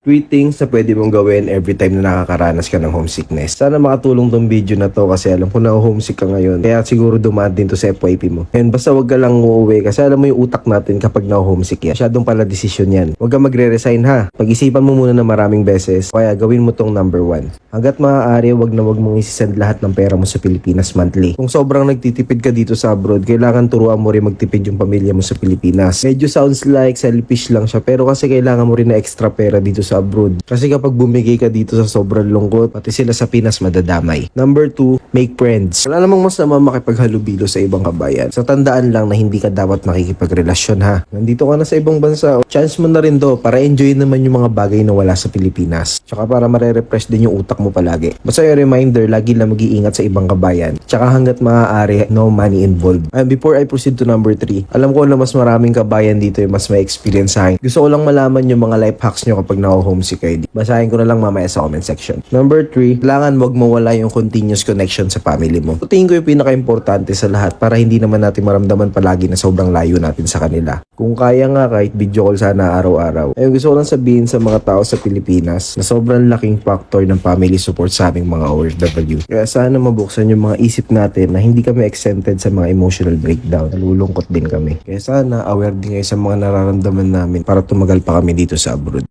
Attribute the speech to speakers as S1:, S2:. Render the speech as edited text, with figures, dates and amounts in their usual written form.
S1: 3 things na pwede mong gawin every time na nakakaranas ka ng homesickness. Sana makatulong tong video na to kasi alam ko na homesick ka ngayon. Kaya siguro dumaan din to sa FYP mo. And basta wag ka lang uuwi kasi alam mo yung utak natin kapag na-homesick yan. Masyadong pala desisyon yan. Wag ka magre-resign ha. Pag-isipan mo muna na maraming beses. Kaya gawin mo tong number 1. Hanggat maaari, wag mong isisend lahat ng pera mo sa Pilipinas monthly. Kung sobrang nagtitipid ka dito sa abroad, kailangan turuan mo rin magtipid yung pamilya mo sa Pilipinas. Medyo sounds like selfish lang siya pero kasi kailangan mo rin na extra pera dito sa abroad. Kasi kapag bumigay ka dito sa sobrang lungkot, pati sila sa Pinas madadamay. Number 2, make friends. Wala namang masama makipaghalubilo sa ibang kabayan. So tandaan lang na hindi ka dapat makikipagrelasyon ha. Nandito ka na sa ibang bansa, chance mo na rin do para enjoy naman yung mga bagay na wala sa Pilipinas. Tsaka para mare-refresh din yung utak mo palagi. Basta yung reminder, lagi lang mag-iingat sa ibang kabayan. Tsaka hanggat maaari, no money involved. And before I proceed to number 3, alam ko na mas maraming kabayan dito yung mas may experience sa akin. Gusto ko lang malaman yung mga life hacks nyo kapag na-homesick kayo. Basahin ko na lang mamaya sa comment section. Number 3, kailangan wag mawala yung continuous connection sa family mo. Tingin ko yung pinaka-importante sa lahat para hindi naman natin maramdaman palagi na sobrang layo natin sa kanila. Kung kaya nga kahit video call sana araw-araw. Ayun, gusto ko lang sabihin sa mga tao sa Pilipinas na sobrang laking factor ng family support sa aming mga OFW. Kaya sana mabuksan yung mga isip natin na hindi kami exempted sa mga emotional breakdown. Nalulungkot din kami. Kaya sana aware din kayo sa mga nararamdaman namin para tumagal pa kami dito sa abroad.